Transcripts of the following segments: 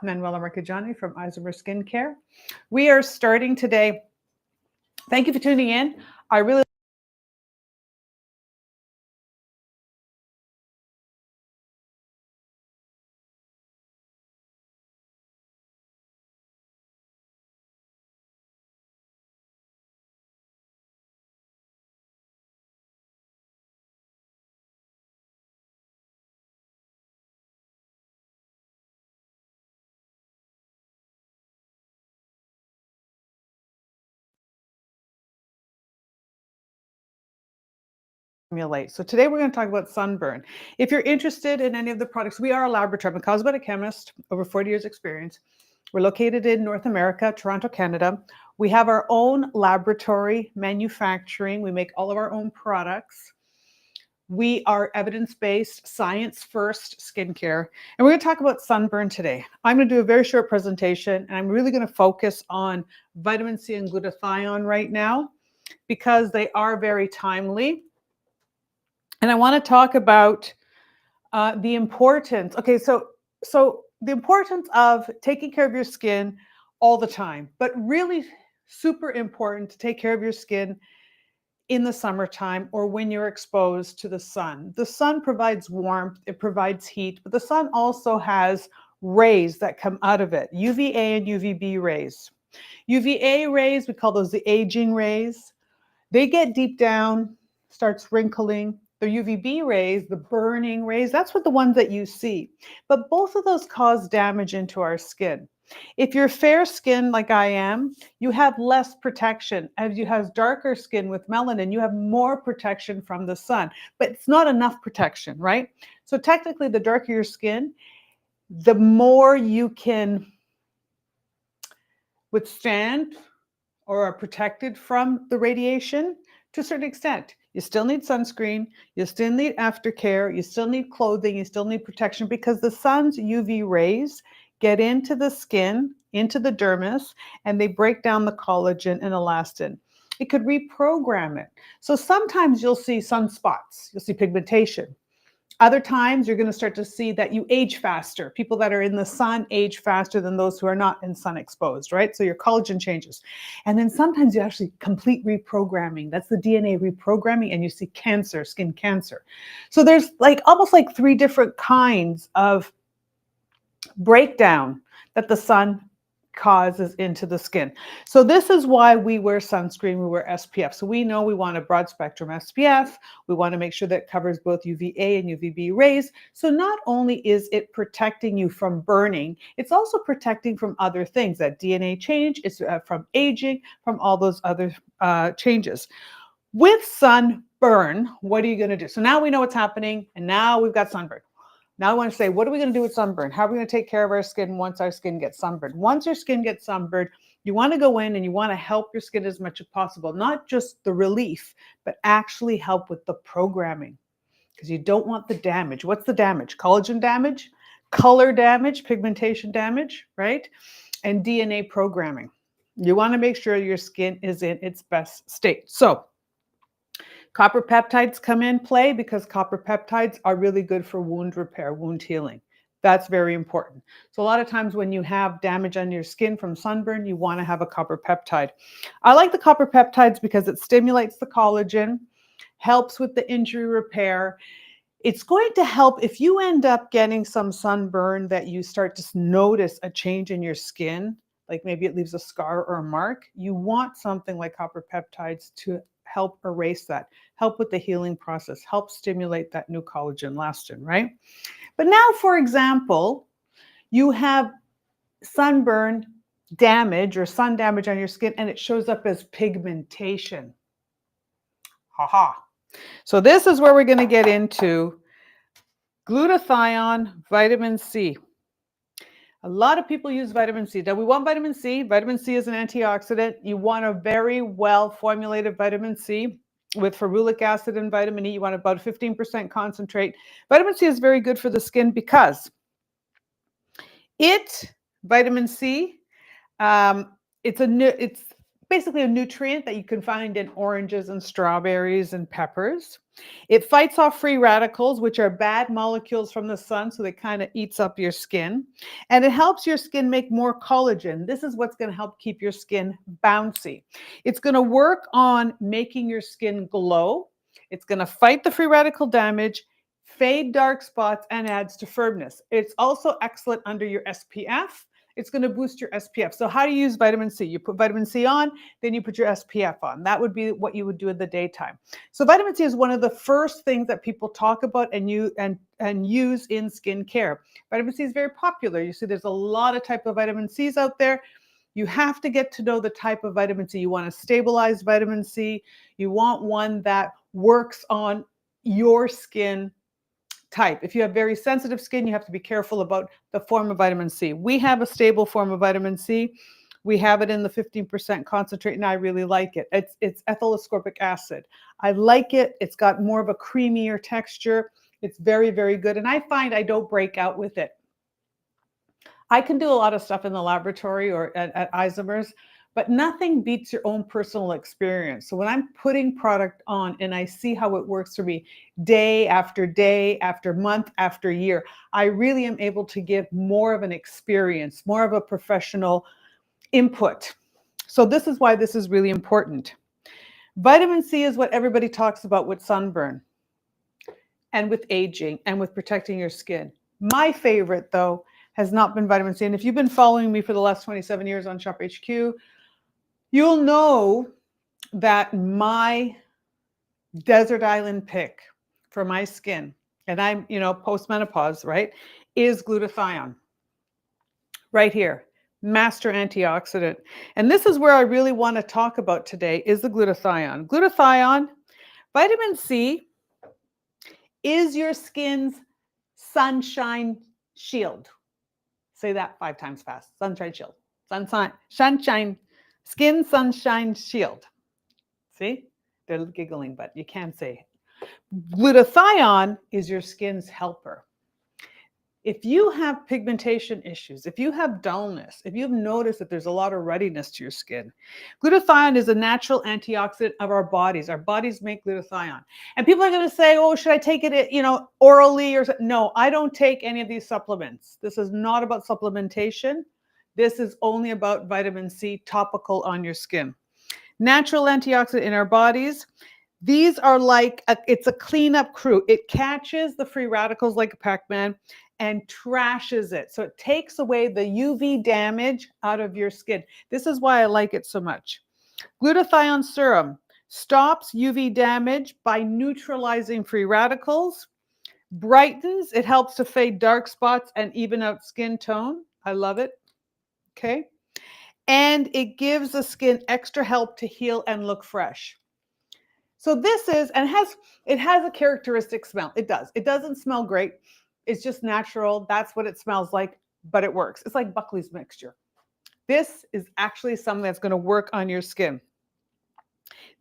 Manuela Marcheggiani from Isomers Skincare. We are starting today. Thank you for tuning in. I really formulate. So today we're going to talk about sunburn. If you're interested in any of the products, we are a laboratory. I'm a cosmetic chemist, over 40 years experience. We're located in North America, Toronto, Canada. We have our own laboratory manufacturing. We make all of our own products. We are evidence-based, science-first skincare, and we're going to talk about sunburn today. I'm going to do a very short presentation, and I'm really going to focus on vitamin C and glutathione right now because they are very timely. And I want to talk about the importance. Okay, so the importance of taking care of your skin all the time, but really super important to take care of your skin in the summertime or when you're exposed to the sun. The sun provides warmth, it provides heat, but the sun also has rays that come out of it, UVA and UVB rays. UVA rays, we call those the aging rays. They get deep down, starts wrinkling. The UVB rays, the burning rays, that's what the ones that you see. But both of those cause damage into our skin. If you're fair skinned like I am, you have less protection. As you have darker skin with melanin, you have more protection from the sun, but it's not enough protection, right? So technically, the darker your skin, the more you can withstand or are protected from the radiation to a certain extent. You still need sunscreen, you still need aftercare, you still need clothing, you still need protection because the sun's UV rays get into the skin, into the dermis, and they break down the collagen and elastin. It could reprogram it. So sometimes you'll see sunspots, you'll see pigmentation. Other times you're going to start to see that you age faster. People that are in the sun age faster than those who are not in sun exposed, right? So your collagen changes. And then sometimes you actually complete reprogramming. That's the DNA reprogramming, and you see cancer, skin cancer. So there's like almost like 3 different kinds of breakdown that the sun causes into the skin. So this is why we wear sunscreen, we wear SPF. So we know we want a broad spectrum SPF. We want to make sure that it covers both UVA and UVB rays. So not only is it protecting you from burning, it's also protecting from other things, that DNA change, it's from aging, from all those other changes. With sunburn, what are you going to do? So now we know what's happening, and now we've got sunburn. Now I want to say, what are we going to do with sunburn? How are we going to take care of our skin once our skin gets sunburned? Once your skin gets sunburned, you want to go in and you want to help your skin as much as possible. Not just the relief, but actually help with the programming. Because you don't want the damage. What's the damage? Collagen damage, color damage, pigmentation damage, right? And DNA programming. You want to make sure your skin is in its best state. So copper peptides come in play because copper peptides are really good for wound repair, wound healing. That's very important. So a lot of times when you have damage on your skin from sunburn, you want to have a copper peptide. I like the copper peptides because it stimulates the collagen, helps with the injury repair. It's going to help if you end up getting some sunburn that you start to notice a change in your skin, like maybe it leaves a scar or a mark. You want something like copper peptides to help erase that, help with the healing process, help stimulate that new collagen elastin, right? But now, for example, you have sunburn damage or sun damage on your skin and it shows up as pigmentation. Haha. So this is where we're going to get into glutathione, vitamin C. A lot of people use vitamin C. Now we want vitamin C. Vitamin C is an antioxidant. You want a very well formulated vitamin C with ferulic acid and vitamin E. You want about 15% concentrate. Vitamin C is very good for the skin because vitamin C, it's basically a nutrient that you can find in oranges and strawberries and peppers. It fights off free radicals, which are bad molecules from the sun, so it kind of eats up your skin. And it helps your skin make more collagen. This is what's going to help keep your skin bouncy. It's going to work on making your skin glow. It's going to fight the free radical damage, fade dark spots, and adds to firmness. It's also excellent under your SPF. It's going to boost your SPF. So how do you use vitamin C? You put vitamin C on, then you put your SPF on. That would be what you would do in the daytime. So vitamin C is one of the first things that people talk about and use in skincare. Vitamin C is very popular. You see there's a lot of type of vitamin C's out there. You have to get to know the type of vitamin C. You want a stabilized vitamin C. You want one that works on your skin type. If you have very sensitive skin, you have to be careful about the form of vitamin C. We have a stable form of vitamin C. We have it in the 15% concentrate, and I really like it. It's ethyl ascorbic acid. I like it. It's got more of a creamier texture. It's very, very good. And I find I don't break out with it. I can do a lot of stuff in the laboratory or at Isomers, but nothing beats your own personal experience. So when I'm putting product on and I see how it works for me day after month after year, I really am able to give more of an experience, more of a professional input. So this is why this is really important. Vitamin C is what everybody talks about with sunburn and with aging and with protecting your skin. My favorite, though, has not been vitamin C. And if you've been following me for the last 27 years on Shop HQ, you'll know that my desert island pick for my skin, and I'm, post-menopause, right, is glutathione. Right here, master antioxidant. And this is where I really want to talk about today is the glutathione. Glutathione, vitamin C is your skin's sunshine shield. Say that 5 times fast. Sunshine shield. Sunshine. Skin sunshine shield. See? They're giggling, but you can't say it. Glutathione is your skin's helper. If you have pigmentation issues, if you have dullness, if you've noticed that there's a lot of ruddiness to your skin, glutathione is a natural antioxidant of our bodies. Our bodies make glutathione. And people are going to say, oh, should I take it, orally or something? No, I don't take any of these supplements. This is not about supplementation. This is only about vitamin C topical on your skin. Natural antioxidant in our bodies. These are like, it's a cleanup crew. It catches the free radicals like a Pac-Man and trashes it. So it takes away the UV damage out of your skin. This is why I like it so much. Glutathione serum stops UV damage by neutralizing free radicals, brightens, it helps to fade dark spots and even out skin tone. I love it. Okay. And it gives the skin extra help to heal and look fresh. So this is, and it has a characteristic smell. It does. It doesn't smell great. It's just natural. That's what it smells like, but it works. It's like Buckley's mixture. This is actually something that's going to work on your skin.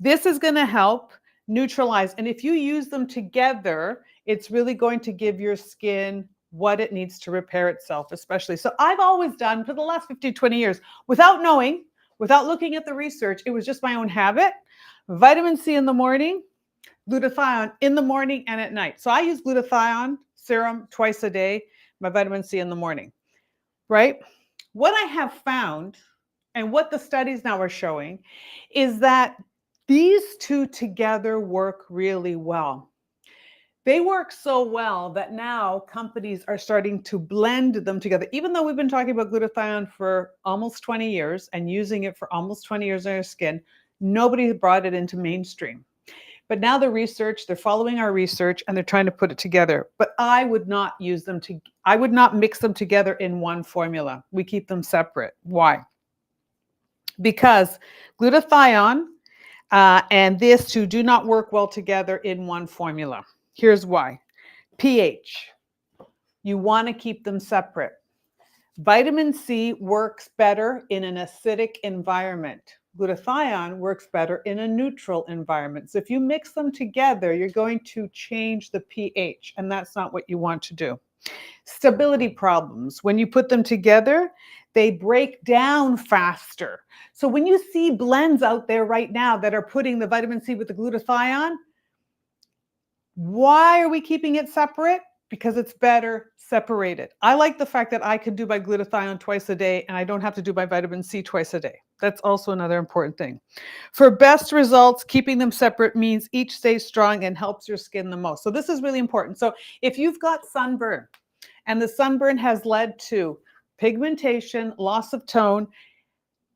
This is going to help neutralize. And if you use them together, it's really going to give your skin what it needs to repair itself, especially. So I've always done for the last 15, 20 years, without knowing, without looking at the research, it was just my own habit. Vitamin C in the morning, glutathione in the morning and at night. So I use glutathione serum twice a day, my vitamin C in the morning, right? What I have found and what the studies now are showing is that these two together work really well. They work so well that now companies are starting to blend them together. Even though we've been talking about glutathione for almost 20 years and using it for almost 20 years on our skin, nobody brought it into mainstream. But now they're following our research and they're trying to put it together. But I would not I would not mix them together in one formula. We keep them separate. Why? Because glutathione and this two do not work well together in one formula. Here's why. pH. You want to keep them separate. Vitamin C works better in an acidic environment. Glutathione works better in a neutral environment. So if you mix them together, you're going to change the pH, and that's not what you want to do. Stability problems. When you put them together, they break down faster. So when you see blends out there right now that are putting the vitamin C with the glutathione, Why are we keeping it separate? Because it's better separated. I like the fact that I could do my glutathione twice a day and I don't have to do my vitamin C twice a day. That's also another important thing. For best results, keeping them separate means each stays strong and helps your skin the most. So this is really important. So if you've got sunburn and the sunburn has led to pigmentation, loss of tone,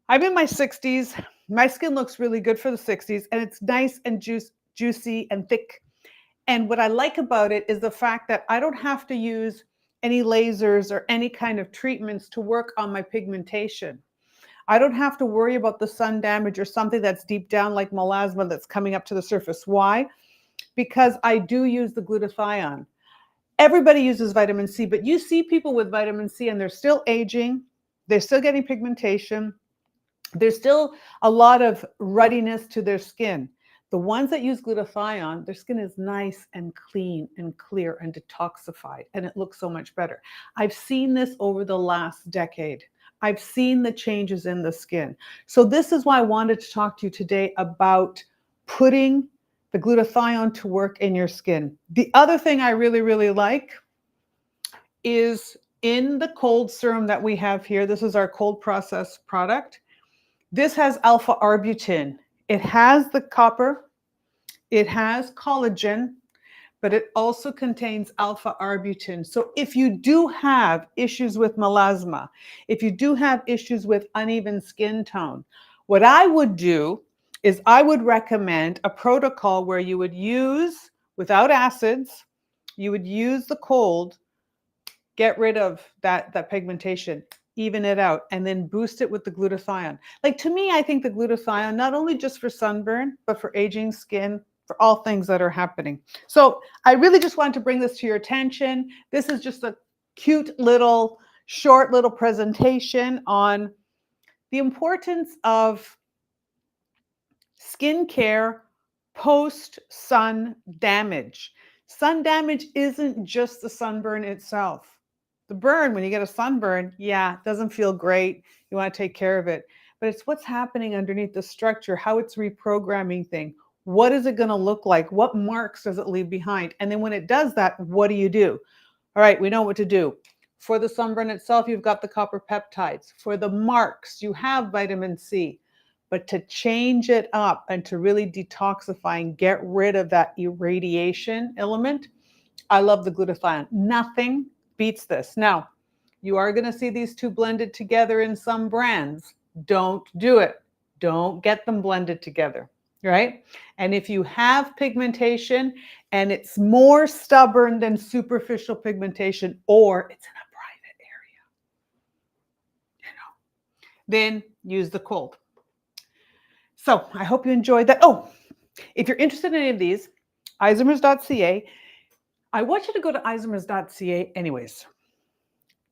I'm in my 60s. My skin looks really good for the 60s and it's nice and juicy and thick. And what I like about it is the fact that I don't have to use any lasers or any kind of treatments to work on my pigmentation. I don't have to worry about the sun damage or something that's deep down like melasma that's coming up to the surface. Why? Because I do use the glutathione. Everybody uses vitamin C, but you see people with vitamin C and they're still aging, they're still getting pigmentation, there's still a lot of ruddiness to their skin. The ones that use glutathione, their skin is nice and clean and clear and detoxified, and it looks so much better. I've seen this over the last decade. I've seen the changes in the skin. So this is why I wanted to talk to you today about putting the glutathione to work in your skin. The other thing I really, really like is in the cold serum that we have here. This is our cold process product. This has alpha arbutin. It has the copper, it has collagen, but it also contains alpha arbutin. So if you do have issues with melasma, if you do have issues with uneven skin tone, what I would do is I would recommend a protocol where you would use, without acids, you would use the cold, get rid of that pigmentation, even it out, and then boost it with the glutathione. Like, to me, I think the glutathione, not only just for sunburn, but for aging skin, for all things that are happening. So I really just wanted to bring this to your attention. This is just a cute little, short little presentation on the importance of skincare post-sun damage. Sun damage isn't just the sunburn itself. The burn, when you get a sunburn, yeah, it doesn't feel great. You want to take care of it. But it's what's happening underneath the structure, how it's reprogramming things. What is it going to look like? What marks does it leave behind? And then when it does that, what do you do? All right, we know what to do. For the sunburn itself, you've got the copper peptides. For the marks, you have vitamin C. But to change it up and to really detoxify and get rid of that irradiation element, I love the glutathione. Nothing beats this. Now, you are going to see these two blended together in some brands. Don't do it. Don't get them blended together, right? And if you have pigmentation and it's more stubborn than superficial pigmentation, or it's in a private area, then use the cold. So I hope you enjoyed that. Oh, if you're interested in any of these, isomers.ca. I want you to go to isomers.ca anyways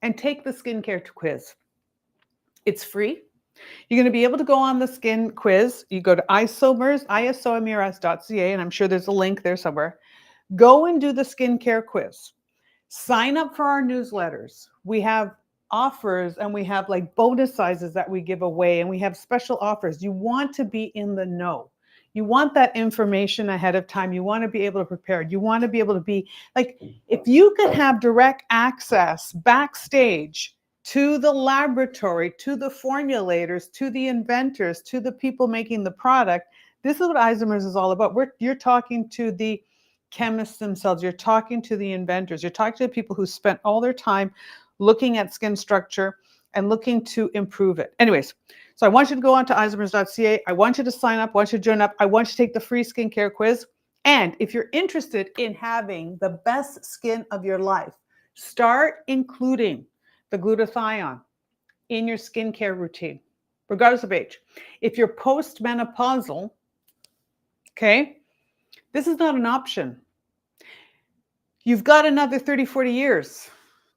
and take the skincare quiz. It's free. You're going to be able to go on the skin quiz. You go to isomers.ca, and I'm sure there's a link there somewhere. Go and do the skincare quiz. Sign up for our newsletters. We have offers and we have like bonus sizes that we give away, and we have special offers. You want to be in the know. You want that information ahead of time. You want to be able to prepare. You want to be able to be like, if you could have direct access backstage to the laboratory, to the formulators, to the inventors, to the people making the product, this is what Isomers is all about. You're talking to the chemists themselves. You're talking to the inventors. You're talking to the people who spent all their time looking at skin structure and looking to improve it. Anyways, so I want you to go on to isomers.ca. I want you to sign up. I want you to join up. I want you to take the free skincare quiz. And if you're interested in having the best skin of your life, start including the glutathione in your skincare routine, regardless of age. If you're postmenopausal, okay, this is not an option. You've got another 30, 40 years.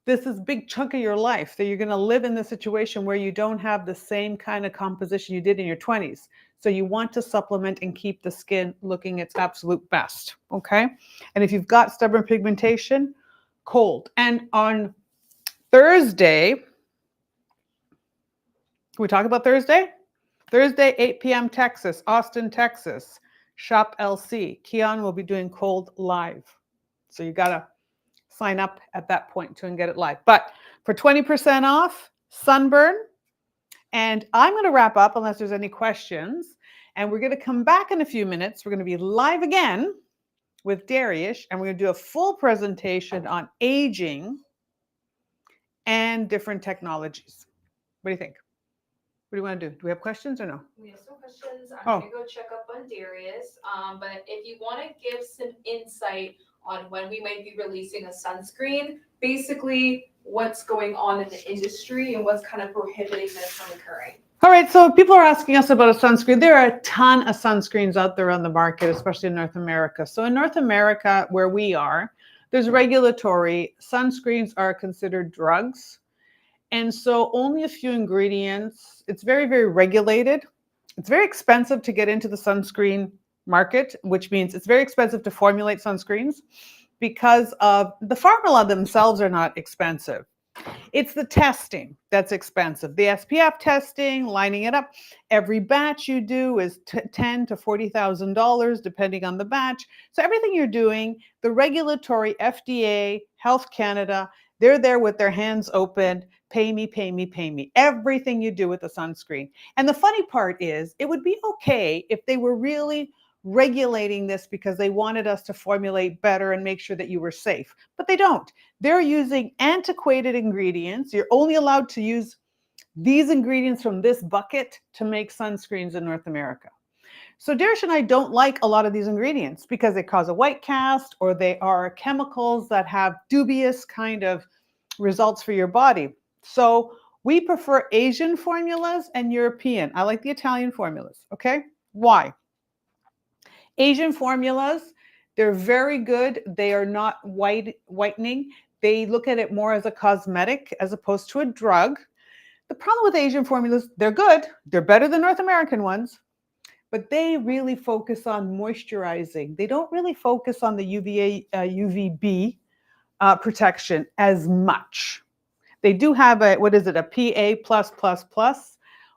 This is a big chunk of your life that you're going to live in the situation where you don't have the same kind of composition you did in your 20s. So you want to supplement and keep the skin looking its absolute best, okay? And if you've got stubborn pigmentation, cold. And on Thursday, can we talk about Thursday? Thursday, 8 p.m. Texas, Austin, Texas, Shop LC. Keon will be doing cold live. So you got to sign up at that point to and get it live. But for 20% off, Sunburn. And I'm going to wrap up unless there's any questions. And we're going to come back in a few minutes. We're going to be live again with Darius, and we're going to do a full presentation on aging and different technologies. What do you think? What do you want to do? Do we have questions or no? We have some questions. I'm going to go check up on Darius. But if you want to give some insight on when we might be releasing a sunscreen, basically what's going on in the industry and what's kind of prohibiting this from occurring. All right, so people are asking us about a sunscreen. There are a ton of sunscreens out there on the market, especially in North America. So in North America, where we are, there's regulatory. Sunscreens are considered drugs. And so only a few ingredients. It's very, very regulated. It's very expensive to get into the sunscreen market, which means it's very expensive to formulate sunscreens because of the formula themselves are not expensive. It's the testing that's expensive. The SPF testing, lining it up. Every batch you do is $10,000 to $40,000, depending on the batch. So everything you're doing, the regulatory, FDA, Health Canada, they're there with their hands open. Pay me, pay me, pay me. Everything you do with the sunscreen. And the funny part is, it would be okay if they were really regulating this because they wanted us to formulate better and make sure that you were safe. But they don't. They're using antiquated ingredients. You're only allowed to use these ingredients from this bucket to make sunscreens in North America. So Darius and I don't like a lot of these ingredients because they cause a white cast or they are chemicals that have dubious kind of results for your body. So we prefer Asian formulas and European. I like the Italian formulas, okay? Why? Asian formulas, they're very good. They are not whitening. They look at it more as a cosmetic as opposed to a drug. The problem with Asian formulas, they're good. They're better than North American ones, but they really focus on moisturizing. They don't really focus on the UVA, UVB protection as much. They do have a, what is it, a PA+++,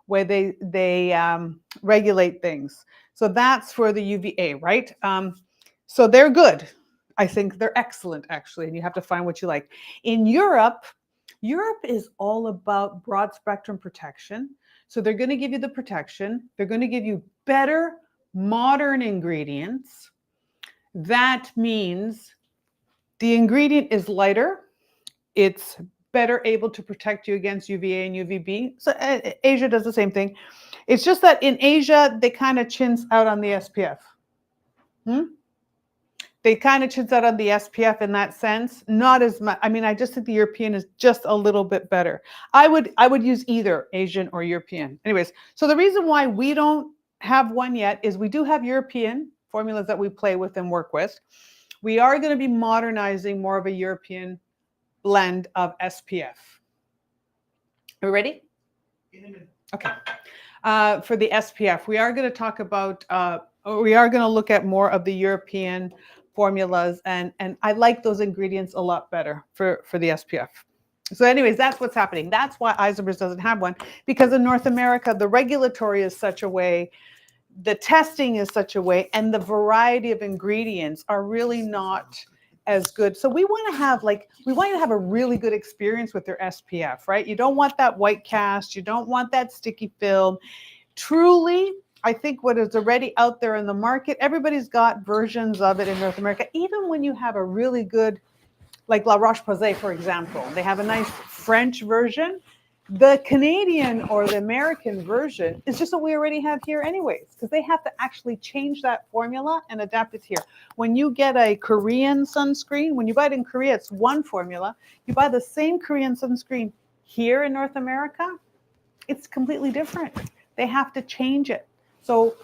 where they regulate things. So that's for the UVA, right? So they're good. I think they're excellent, actually, and you have to find what you like. In Europe, Europe is all about broad spectrum protection. So they're going to give you the protection. They're going to give you better modern ingredients. That means the ingredient is lighter. It's better able to protect you against UVA and UVB. So Asia does the same thing. It's just that in Asia, they kind of chintz out on the SPF. They kind of chintz out on the SPF in that sense. Not as much. I mean, I just think the European is just a little bit better. I would use either Asian or European. Anyways, so the reason why we don't have one yet is we do have European formulas that we play with and work with. We are going to be modernizing more of a European blend of SPF. Are we ready? Okay. For the SPF, we are going to talk about, we are going to look at more of the European formulas, and I like those ingredients a lot better for the SPF. So anyways, that's what's happening. That's why Isomers doesn't have one, because in North America, the regulatory is such a way, the testing is such a way, and the variety of ingredients are really not as good. So we want to have we want you to have a really good experience with your SPF, right? You don't want that white cast. You don't want that sticky film. Truly, I think what is already out there in the market, everybody's got versions of it in North America. Even when you have a really good, like La Roche-Posay, for example, they have a nice French version. The Canadian or the American version is just what we already have here anyways, because they have to actually change that formula and adapt it here. When you get a Korean sunscreen, when you buy it in Korea, it's one formula. You buy the same Korean sunscreen here in North America, it's completely different. They have to change it. So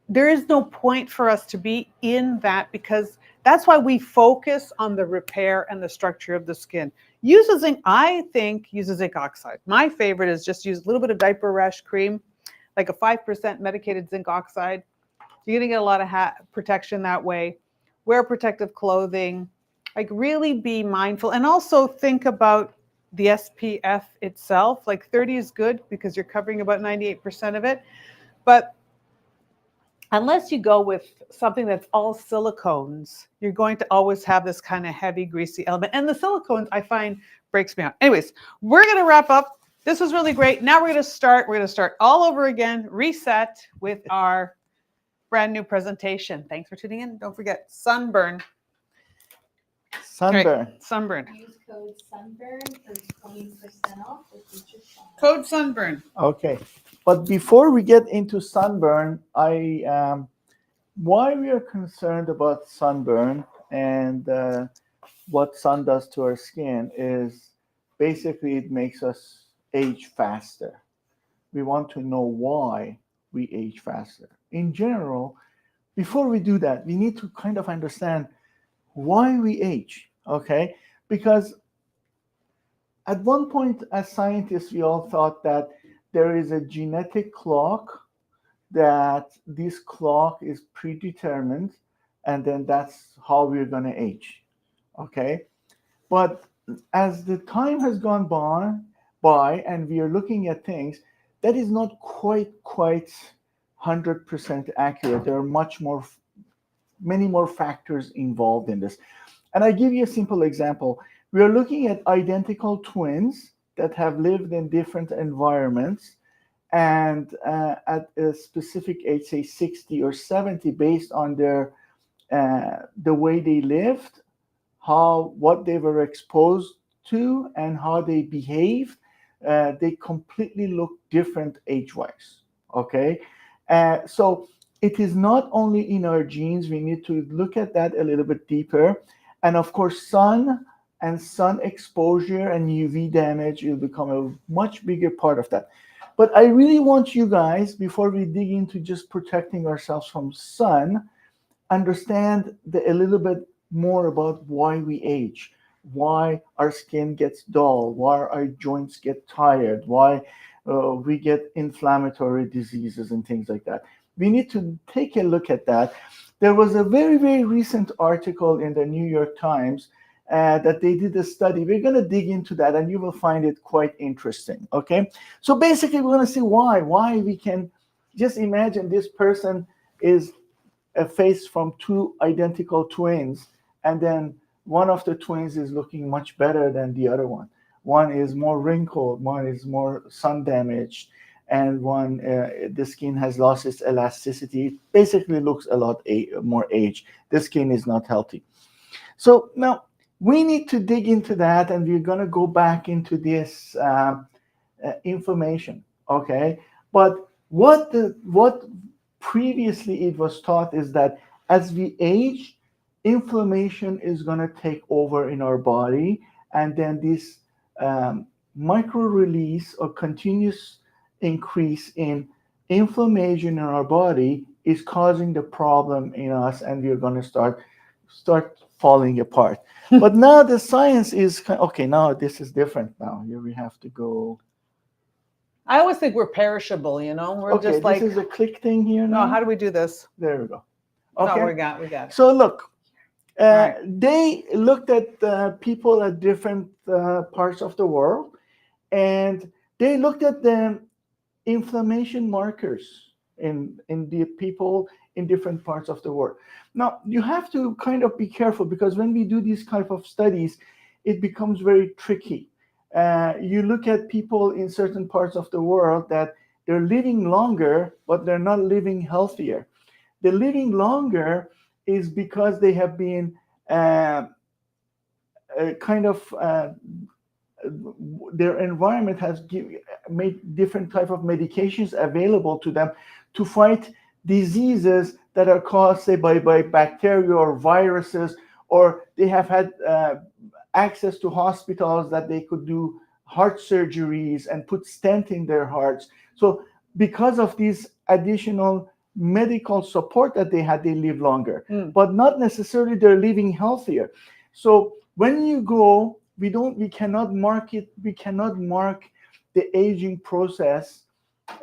there is no point for us to be in that, because that's why we focus on the repair and the structure of the skin. Use a zinc, I think, use a zinc oxide. My favorite is just use a little bit of diaper rash cream, like a 5% medicated zinc oxide. You're gonna get a lot of protection that way. Wear protective clothing, like really be mindful, and also think about the SPF itself. Like 30 is good because you're covering about 98% of it. But unless you go with something that's all silicones, you're going to always have this kind of heavy, greasy element. And the silicones, I find, breaks me out. Anyways, we're going to wrap up. This was really great. Now we're going to start all over again, reset with our brand new presentation. Thanks for tuning in. Don't forget, Sunburn. Sunburn. Right, Sunburn. Use code Sunburn for 20% off with future sign. Code Sunburn. Okay, but before we get into sunburn, why we are concerned about sunburn and what sun does to our skin is basically it makes us age faster. We want to know why we age faster. In general, before we do that, we need to kind of understand why we age, okay? Because at one point as scientists, we all thought that there is a genetic clock, that this clock is predetermined, and then that's how we're going to age, okay? But as the time has gone by and we are looking at things, that is not quite 100% accurate. There are many more factors involved in this. And I give you a simple example. We are looking at identical twins that have lived in different environments and at a specific age, say 60 or 70, based on their the way they lived, what they were exposed to, and how they behaved, they completely look different age-wise. Okay, so it is not only in our genes. We need to look at that a little bit deeper, and of course, sun exposure and UV damage will become a much bigger part of that. But I really want you guys, before we dig into just protecting ourselves from sun, understand a little bit more about why we age, why our skin gets dull, why our joints get tired, why we get inflammatory diseases and things like that. We need to take a look at that. There was a very, very recent article in the New York Times that they did a study. We're going to dig into that, and you will find it quite interesting. Okay, so basically, we're going to see why we can just imagine this person is a face from two identical twins, and then one of the twins is looking much better than the other one. One is more wrinkled, one is more sun damaged, and one the skin has lost its elasticity. It basically looks a lot more aged. The skin is not healthy. So now we need to dig into that, and we're going to go back into this information. Okay, but what previously it was taught is that as we age, inflammation is going to take over in our body, and then this micro release or continuous increase in inflammation in our body is causing the problem in us, and we're going to start falling apart. But now the science is okay. Now this is different. Now here we have to go. I always think we're perishable, We're Okay, just like, this is a click thing here now. No, how do we do this? There we go. Okay. Okay, No, we got it. So look, Right. they looked at people at different parts of the world, and they looked at the inflammation markers in the people in different parts of the world. Now, you have to kind of be careful, because when we do these type of studies, it becomes very tricky. You look at people in certain parts of the world that they're living longer, but they're not living healthier. The living longer is because they have been their environment has made different type of medications available to them to fight diseases that are caused, say, by bacteria or viruses, or they have had access to hospitals that they could do heart surgeries and put stent in their hearts. So because of these additional medical support that they had, they live longer, but not necessarily they're living healthier. So when you go, we cannot mark the aging process,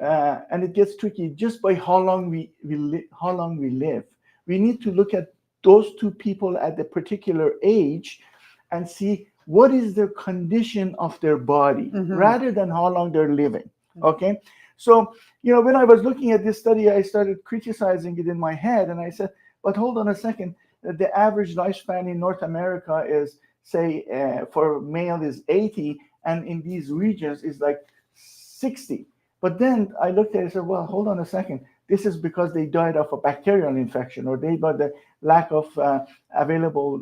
and it gets tricky just by how long we live. We need to look at those two people at a particular age and see what is the condition of their body, rather than how long they're living. Okay, So, when I was looking at this study, I started criticizing it in my head, and I said, but hold on a second. The average lifespan in North America is, say, for male is 80, and in these regions is like 60. But then I looked at it and said, well, hold on a second. This is because they died of a bacterial infection, or they got the lack of available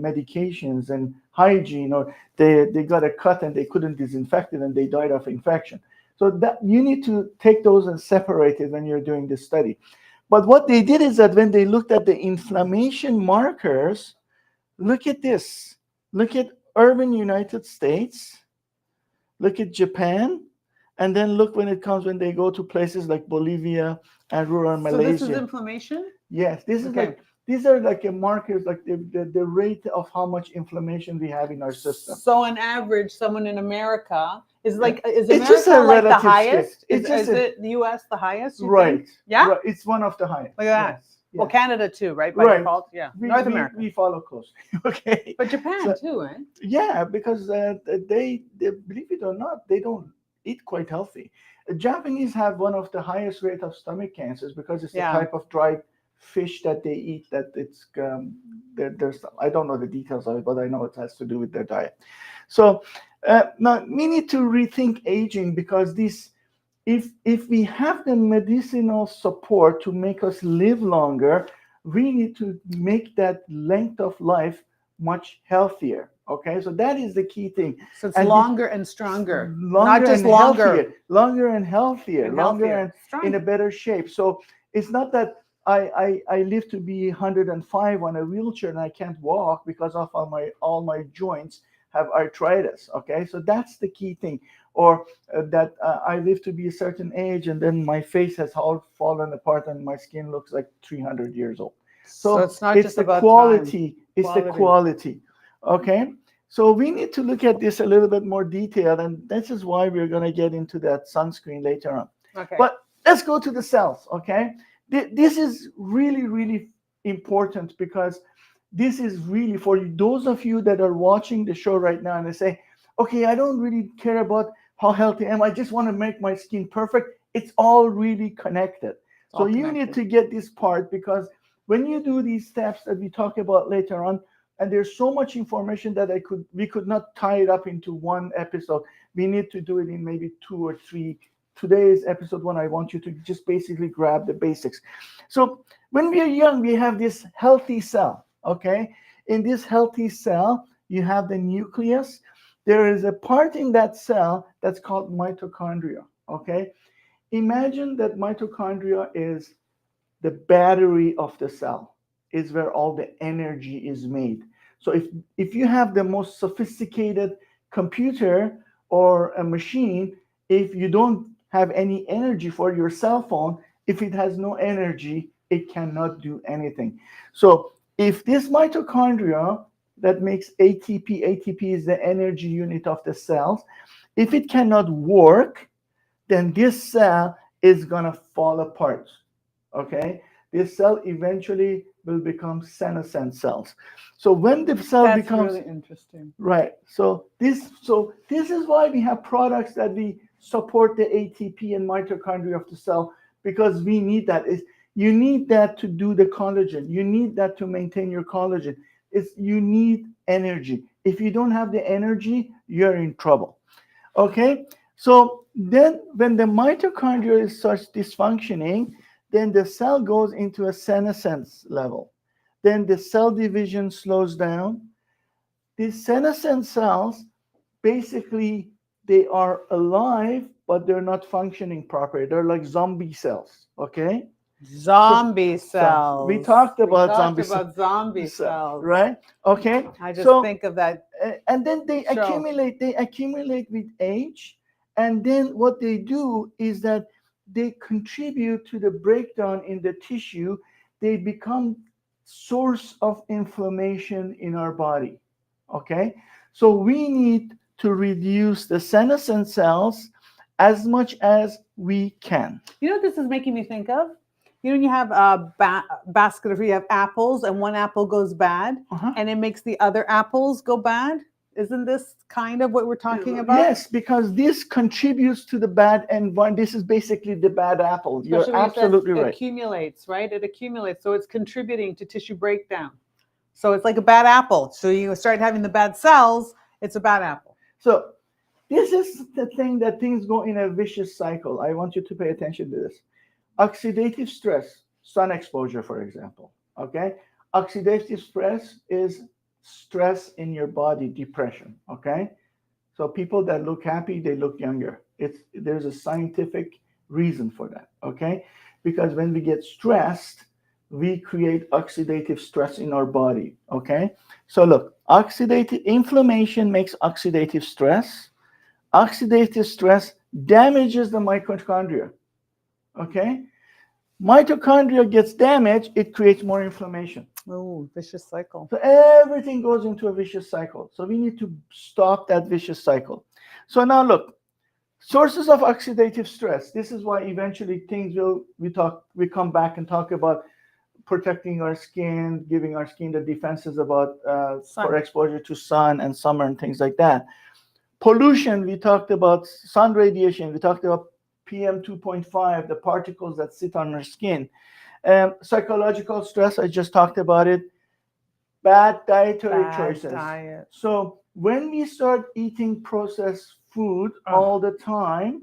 medications and hygiene, or they got a cut and they couldn't disinfect it and they died of infection. So that you need to take those and separate it when you're doing this study. But what they did is that when they looked at the inflammation markers, look at this. Look at urban United States. Look at Japan. And then look when they go to places like Bolivia and rural Malaysia. So this is inflammation? Yes, this is Okay. these are like a markers, like the rate of how much inflammation we have in our system. So on average, someone in America is It's America just a like the relative highest? scale. It's just Is it the US the highest? you Right. think? Yeah? Right. It's one of the highest. Look at that. Yes. Well, Yes. Canada too, right? By Right. default, yeah. We- North we- America. We follow closely. Okay. But Japan So- too, eh? Yeah, because they believe it or not, they don't eat quite healthy. Japanese have one of the highest rate of stomach cancers because it's Yeah. the type of dried fish that they eat. That it's there's I don't know the details of it, but I know it has to do with their diet. So now we need to rethink aging, because this, if we have the medicinal support to make us live longer, we need to make that length of life much healthier. Okay, so that is the key thing. So it's And longer and stronger. Longer Not just and longer. healthier, longer and healthier, And longer healthier. and Strong. in a better shape. So it's not that I live to be 105 on a wheelchair and I can't walk because of all my joints have arthritis. Okay, so that's the key thing. Or that I live to be a certain age and then my face has all fallen apart and my skin looks like 300 years old. So it's not just the about quality. time. It's the quality. Okay. So we need to look at this a little bit more detailed, and this is why we're going to get into that sunscreen later on. Okay. But let's go to the cells. Okay. This is really, really important, because this is really for those of you that are watching the show right now and they say, okay, I don't really care about how healthy I am. I just want to make my skin perfect. It's all really connected. So you need to get this part, because when you do these steps that we talk about later on, and there's so much information that we could not tie it up into one episode. We need to do it in maybe 2 or 3. Today's episode 1, I want you to just basically grab the basics. So when we are young, we have this healthy cell. Okay, in this healthy cell, you have the nucleus. There is a part in that cell that's called mitochondria. Okay, imagine that mitochondria is the battery of the cell, is where all the energy is made. So if you have the most sophisticated computer or a machine, if you don't have any energy for your cell phone, if it has no energy, it cannot do anything. So if this mitochondria that makes ATP is the energy unit of the cells, if it cannot work, then this cell is gonna fall apart. Okay, this cell eventually will become senescent cells. So when the cell becomes really interesting. right, so this is why we have products that we support the ATP and mitochondria of the cell, because we need that. You need that to do the collagen. You need that to maintain your collagen. You need energy. If you don't have the energy, you're in trouble. Okay, so then when the mitochondria starts dysfunctioning, then the cell goes into a senescence level. Then the cell division slows down. These senescent cells, basically, they are alive, but they're not functioning properly. They're like zombie cells, okay? Zombie cells. We talked about zombie cells. right? Okay. I just think of that. And then they accumulate with age. And then what they do is that they contribute to the breakdown in the tissue. They become source of inflammation in our body. Okay, so we need to reduce the senescent cells as much as we can. You know what this is making me think of? You know, when you have a basket of, you have apples and one apple goes bad, and it makes the other apples go bad. Isn't this kind of what we're talking about? Yes, because this contributes to the bad environment. This is basically the bad apple. You're Especially when it says absolutely right. Accumulates, right? It accumulates. So it's contributing to tissue breakdown. So it's like a bad apple. So you start having the bad cells, it's a bad apple. So this is the thing that things go in a vicious cycle. I want you to pay attention to this. Oxidative stress, sun exposure, for example. Okay? Oxidative stress is stress in your body, depression. Okay? So people that look happy, they look younger. There's a scientific reason for that. Okay? Because when we get stressed, we create oxidative stress in our body. Okay? So look, oxidative inflammation makes oxidative stress. Oxidative stress damages the mitochondria. Okay? Mitochondria gets damaged, it creates more inflammation. Oh, vicious cycle. So everything goes into a vicious cycle. So we need to stop that vicious cycle. So now look, sources of oxidative stress. This is why eventually we come back and talk about protecting our skin, giving our skin the defenses about for exposure to sun and summer and things like that. Pollution, we talked about sun radiation, we talked about PM 2.5, the particles that sit on our skin. Psychological stress, I just talked about it. Bad dietary choices. Diet. So when we start eating processed food all the time,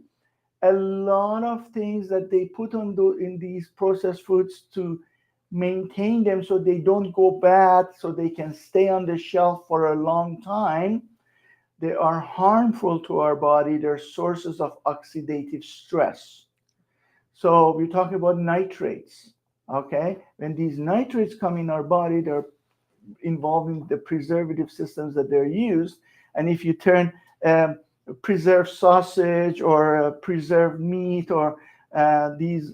a lot of things that they put on in these processed foods to maintain them so they don't go bad, so they can stay on the shelf for a long time, they are harmful to our body. They're sources of oxidative stress. So we're talking about nitrates, okay? When these nitrates come in our body, they're involving the preservative systems that they're used. And if you turn preserved sausage or preserved meat or these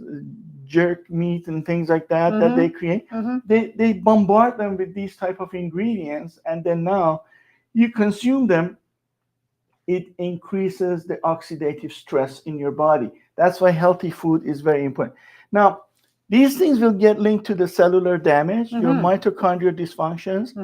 jerk meat and things like that that they create, they bombard them with these type of ingredients, and then now you consume them, it increases the oxidative stress in your body. That's why healthy food is very important. Now, these things will get linked to the cellular damage, your mitochondrial dysfunctions,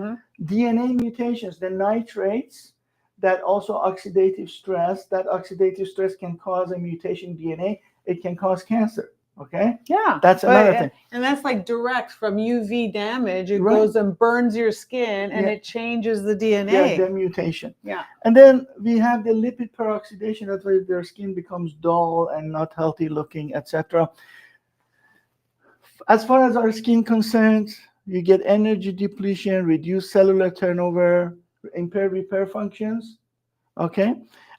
DNA mutations, the nitrates, that also oxidative stress. That oxidative stress can cause a mutation in DNA. It can cause cancer. Okay? Yeah. That's another thing. And that's like direct from UV damage. It goes and burns your skin and it changes the DNA. Yeah, the mutation. Yeah. And then we have the lipid peroxidation. That's why their skin becomes dull and not healthy looking, etc. As far as our skin concerns, you get energy depletion, reduced cellular turnover, impaired repair functions, okay?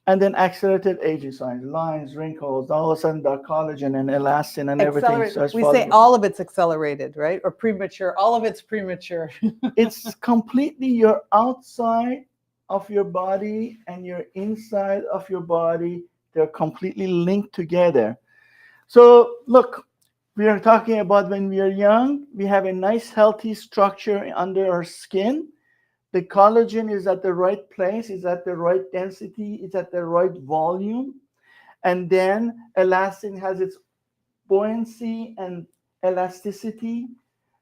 And then accelerated aging signs, lines, wrinkles, all of a sudden the collagen and elastin and everything starts We falling. say all of it's accelerated, right? Or premature. All of it's premature. It's completely your outside of your body and your inside of your body. They're completely linked together. So look, we are talking about when we are young, we have a nice healthy structure under our skin. The collagen is at the right place, is at the right density, it's at the right volume. And then elastin has its buoyancy and elasticity.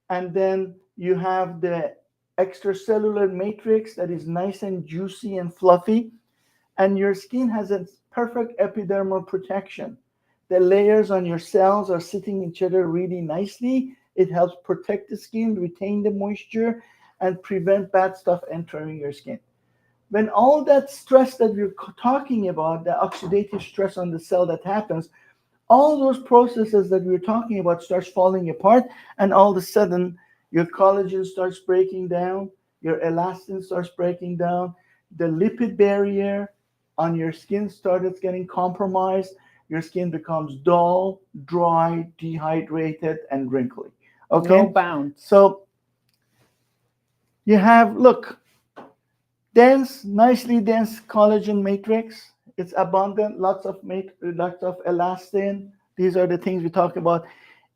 And then you have the extracellular matrix that is nice and juicy and fluffy. And your skin has a perfect epidermal protection. The layers on your cells are sitting each other really nicely. It helps protect the skin, retain the moisture, and prevent bad stuff entering your skin. When all that stress that we're talking about, the oxidative stress on the cell that happens, all those processes that we're talking about starts falling apart, and all of a sudden your collagen starts breaking down, your elastin starts breaking down, the lipid barrier on your skin starts getting compromised, your skin becomes dull, dry, dehydrated, and wrinkly. Okay? No bounce. So you have, look, nicely dense collagen matrix. It's abundant, lots of elastin. These are the things we talk about.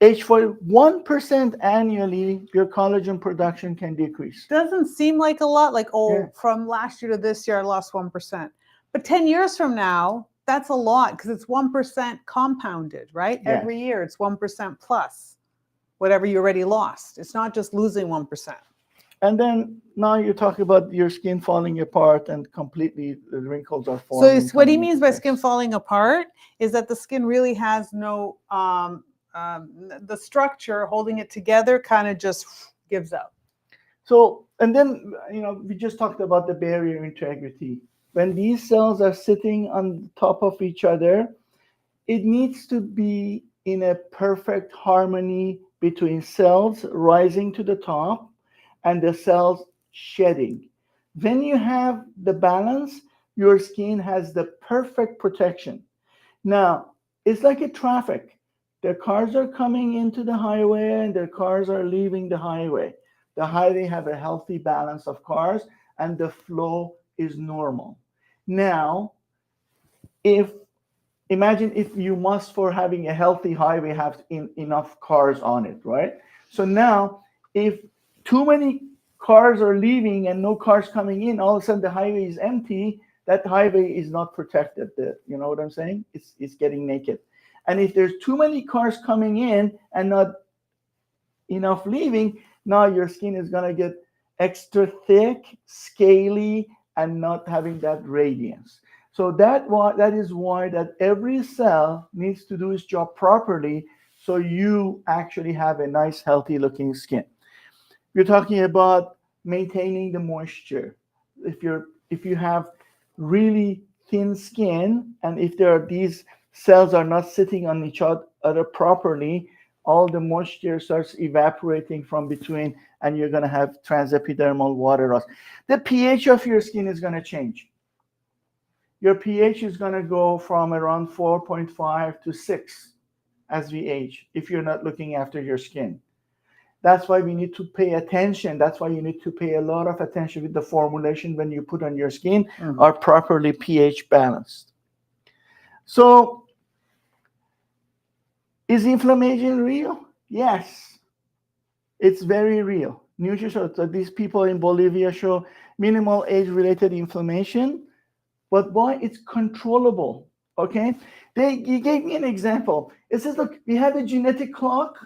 Age for 1% annually, your collagen production can decrease. Doesn't seem like a lot, like, from last year to this year, I lost 1%. But 10 years from now, that's a lot because it's 1% compounded, right? Yes. Every year it's 1% plus whatever you already lost. It's not just losing 1%. And then now you talk about your skin falling apart and completely the wrinkles are So forming. it's, what he coming means into by place. skin falling apart is that the skin really has no, the structure holding it together kind of just gives out. So, and then, we just talked about the barrier integrity. When these cells are sitting on top of each other, it needs to be in a perfect harmony between cells rising to the top and the cells shedding. When you have the balance, your skin has the perfect protection. Now, it's like a traffic. The cars are coming into the highway and the cars are leaving the highway. The highway have a healthy balance of cars and the flow is normal. Now, imagine if you must, for having a healthy highway, have enough cars on it, right? So now, if too many cars are leaving and no cars coming in, all of a sudden the highway is empty. That highway is not protected. You know what I'm saying? It's getting naked. And if there's too many cars coming in and not enough leaving, now your skin is gonna get extra thick, scaly, and not having that radiance. So that is why that every cell needs to do its job properly, so you actually have a nice, healthy looking skin. We're talking about maintaining the moisture. If you have really thin skin, and if these cells are not sitting on each other properly, all the moisture starts evaporating from between, and you're going to have transepidermal water loss. The pH of your skin is going to change. Your pH is going to go from around 4.5 to 6 as we age, if you're not looking after your skin. That's why we need to pay attention. That's why you need to pay a lot of attention with the formulation when you put on your skin are properly pH balanced. So, is inflammation real? Yes, it's very real. Nutrition, so these people in Bolivia show minimal age-related inflammation, but why? It's controllable. Okay, he gave me an example. It says, look, we have a genetic clock.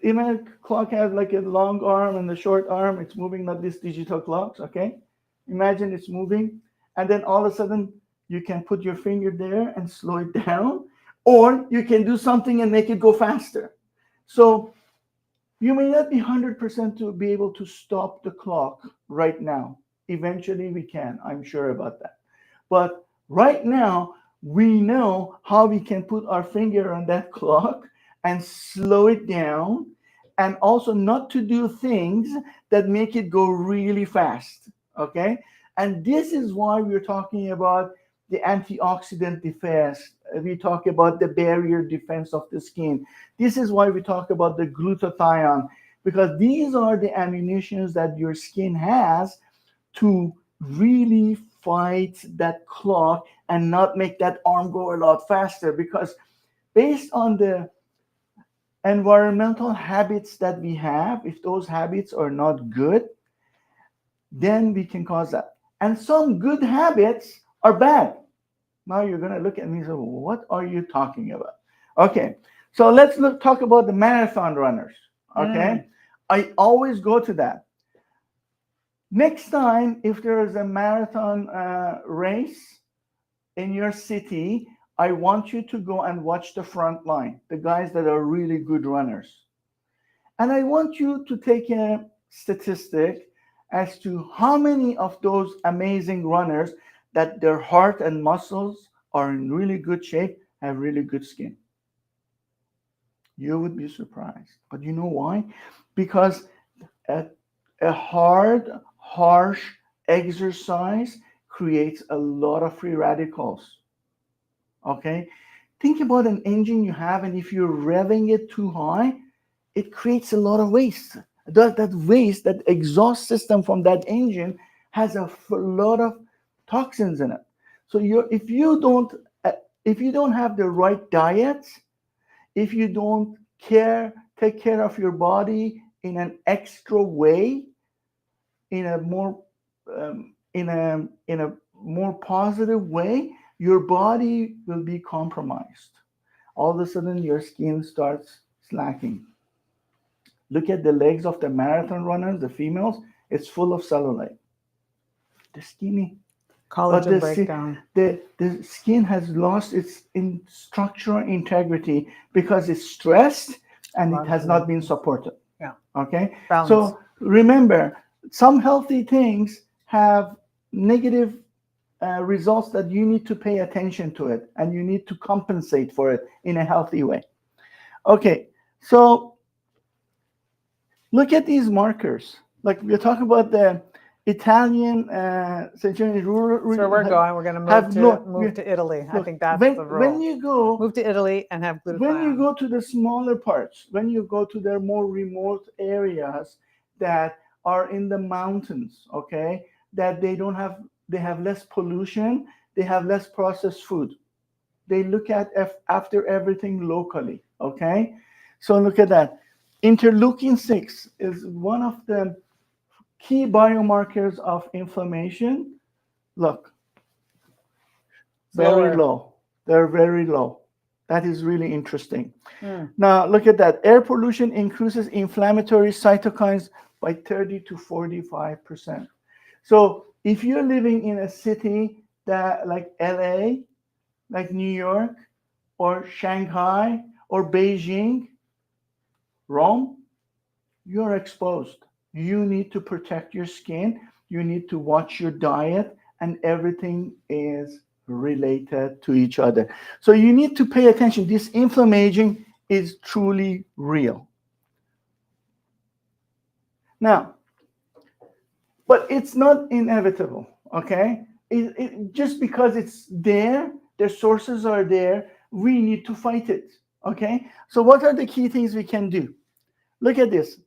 Even a clock has like a long arm and a short arm. It's moving, not these digital clocks. Okay, imagine it's moving, and then all of a sudden you can put your finger there and slow it down, or you can do something and make it go faster. So you may not be 100% to be able to stop the clock right now. Eventually we can, I'm sure about that. But right now, we know how we can put our finger on that clock and slow it down, and also not to do things that make it go really fast, okay? And this is why we're talking about the antioxidant defense. We talk about the barrier defense of the skin. This is why we talk about the glutathione, because these are the ammunitions that your skin has to really fight that clock and not make that arm go a lot faster. Because based on the environmental habits that we have, if those habits are not good, then we can cause that. And some good habits are bad. Now you're going to look at me and say, what are you talking about? Okay, so let's talk about the marathon runners. Okay, I always go to that. Next time, if there is a marathon race in your city, I want you to go and watch the front line, the guys that are really good runners. And I want you to take a statistic as to how many of those amazing runners that their heart and muscles are in really good shape have really good skin. You would be surprised. But you know why? Because a hard, harsh exercise creates a lot of free radicals. Okay? Think about an engine you have, and if you're revving it too high, it creates a lot of waste. That waste, that exhaust system from that engine has a lot of toxins in it. So if you don't have the right diet, if you don't take care of your body in an extra way, in a more positive way, your body will be compromised. All of a sudden, your skin starts slacking. Look at the legs of the marathon runners, the females. It's full of cellulite. They're skinny. But Collagen breakdown. the skin has lost its structural integrity because it's stressed and it has not been supported. Yeah. Okay. Balance. So remember, some healthy things have negative results that you need to pay attention to it, and you need to compensate for it in a healthy way. Okay. So look at these markers. Like we're talking about the Italian rural. So we're going to move to Italy. I think that's the rule. When you go move to Italy and have glutathione. When you go to the smaller parts, when you go to the more remote areas that are in the mountains, okay, that they have less pollution, they have less processed food. They look at after everything locally, okay? So look at that. Interleukin-6 is one of the key biomarkers of inflammation. Look, very low. They're very low. That is really interesting. Now, look at that. Air pollution increases inflammatory cytokines by 30 to 45%. So if you're living in a city that like LA, like New York, or Shanghai, or Beijing, Rome, you're exposed. You need to protect your skin. You need to watch your diet, and everything is related to each other. So you need to pay attention. This inflammation is truly real. Now, but it's not inevitable, okay? Just because it's there, the sources are there, we need to fight it, okay? So what are the key things we can do? Look at this.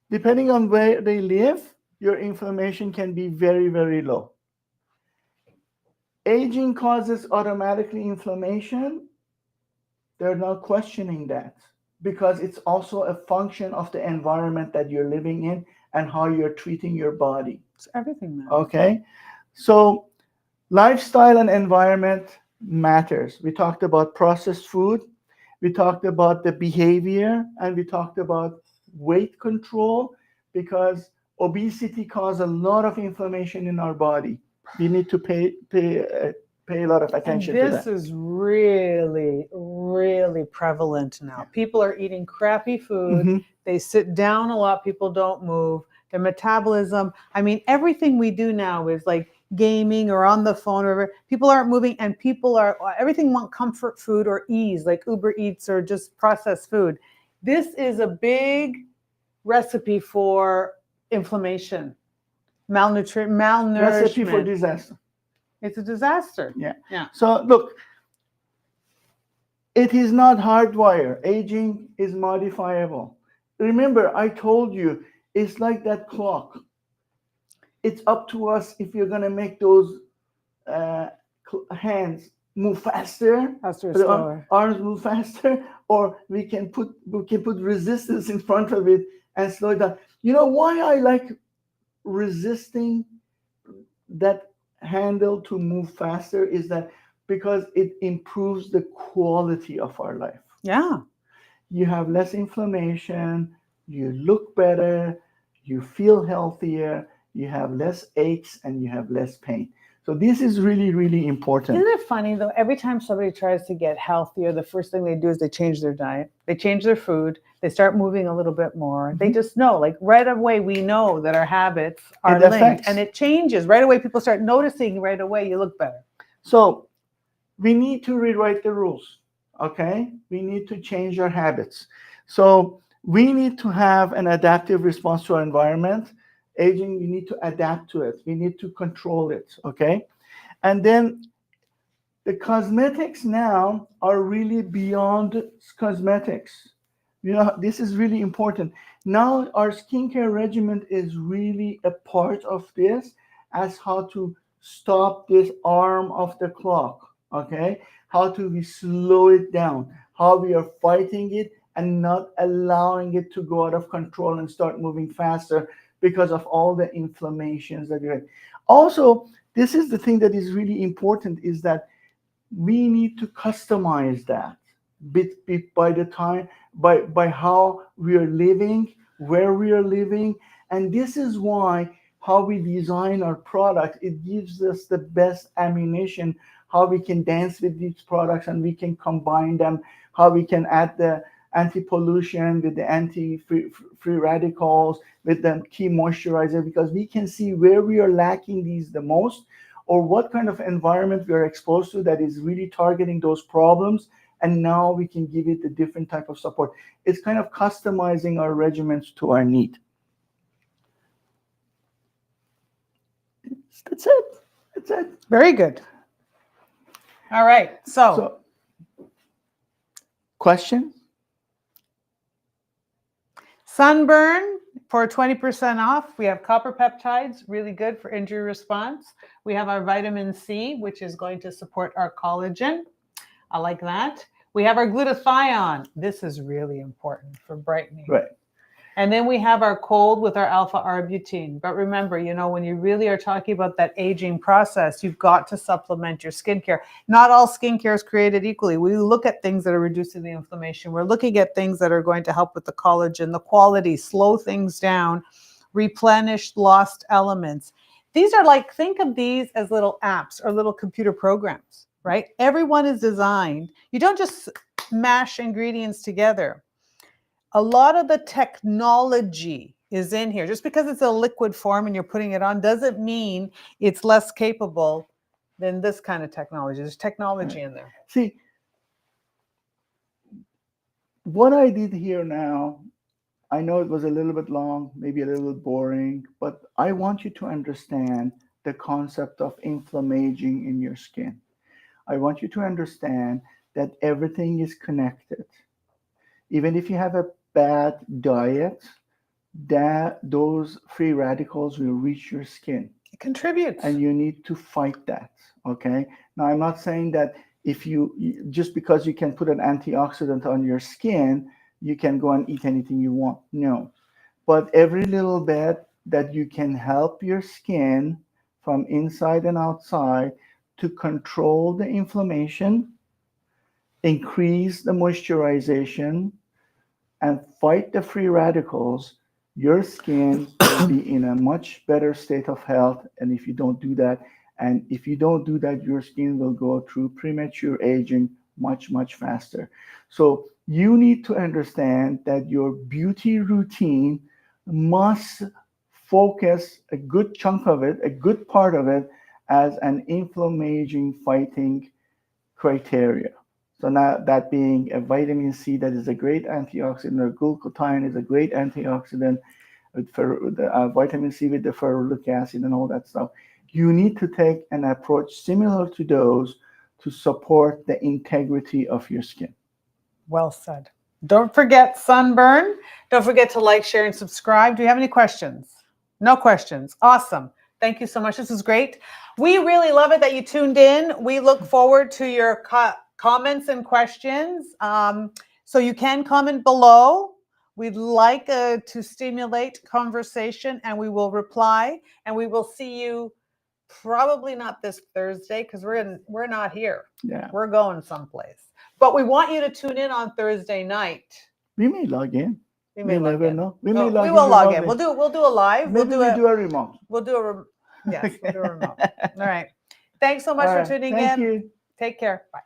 Depending on where they live, your inflammation can be very, very low. Aging causes automatically inflammation. They're not questioning that because it's also a function of the environment that you're living in and how you're treating your body. It's everything matters. Okay? So lifestyle and environment matters. We talked about processed food. We talked about the behavior, and we talked about weight control, because obesity causes a lot of inflammation in our body. We need to pay a lot of attention to that. This is really, really prevalent now. People are eating crappy food. They sit down a lot. People don't move. Their metabolism. I mean, everything we do now is like gaming or on the phone or whatever. People aren't moving, and everything want comfort food or ease, like Uber Eats or just processed food. This is a big recipe for inflammation, malnourishment. Recipe for disaster. It's a disaster. Yeah. So look, it is not hardwired. Aging is modifiable. Remember, I told you, it's like that clock. It's up to us if you're going to make those hands move faster, arms move faster, or we can put resistance in front of it and slow it down. You know why I like resisting that handle to move faster is that because it improves the quality of our life. Yeah. You have less inflammation, you look better, you feel healthier, you have less aches, and you have less pain. So this is really, really important. Isn't it funny though? Every time somebody tries to get healthier, the first thing they do is they change their diet. They change their food. They start moving a little bit more. They just know, like right away, we know that our habits are linked, and it changes right away. People start noticing right away. You look better. So we need to rewrite the rules. Okay, we need to change our habits. So we need to have an adaptive response to our environment. Aging, we need to adapt to it. We need to control it, okay? And then the cosmetics now are really beyond cosmetics. You know, this is really important. Now our skincare regimen is really a part of this, as how to stop this arm of the clock, okay? How to we slow it down, how we are fighting it and not allowing it to go out of control and start moving faster because of all the inflammations that you have. Also, this is the thing that is really important, is that we need to customize that. bit by the time, by how we are living, where we are living. And this is why how we design our product, it gives us the best ammunition, how we can dance with these products and we can combine them, how we can add the anti-pollution with the anti-free radicals, with the key moisturizer, because we can see where we are lacking these the most, or what kind of environment we are exposed to that is really targeting those problems. And now we can give it a different type of support. It's kind of customizing our regimens to our need. That's it. That's it. Very good. All right. So question? Sunburn for 20% off. We have copper peptides, really good for injury response. We have our vitamin C, which is going to support our collagen. I like that. We have our glutathione. This is really important for brightening. Right. And then we have our cold with our alpha arbutin. But remember, when you really are talking about that aging process, you've got to supplement your skincare. Not all skincare is created equally. We look at things that are reducing the inflammation. We're looking at things that are going to help with the collagen, the quality, slow things down, replenish lost elements. These are like, think of these as little apps or little computer programs, right? Everyone is designed. You don't just mash ingredients together. A lot of the technology is in here. Just because it's a liquid form and you're putting it on doesn't mean it's less capable than this kind of technology. There's technology in there. See, what I did here now, I know it was a little bit long, maybe a little bit boring, but I want you to understand the concept of inflammation in your skin. I want you to understand that everything is connected. Even if you have a bad diet, those free radicals will reach your skin. It contributes. And you need to fight that, okay? Now, I'm not saying that if you just because you can put an antioxidant on your skin, you can go and eat anything you want. No. But every little bit that you can help your skin from inside and outside to control the inflammation, increase the moisturization, and fight the free radicals, your skin will be in a much better state of health. And if you don't do that, your skin will go through premature aging much, much faster. So you need to understand that your beauty routine must focus a good chunk of it, a good part of it, as an inflammation fighting criteria. So now that being a vitamin C that is a great antioxidant, or glutathione is a great antioxidant, with vitamin C with the ferulic acid and all that stuff. You need to take an approach similar to those to support the integrity of your skin. Well said. Don't forget Sunburn. Don't forget to like, share, and subscribe. Do you have any questions? No questions. Awesome. Thank you so much. This is great. We really love it that you tuned in. We look forward to your comments and questions. So you can comment below. We'd like to stimulate conversation, and we will reply, and we will see you probably not this Thursday because we're not here. Yeah. We're going someplace. But we want you to tune in on Thursday night. We may log in. We may never log in. know. We will may log in. We'll do a live. Maybe we'll do a remote. We'll do a yes. We'll do a remote. All right. Thanks so much for tuning in. Thank you. Take care. Bye.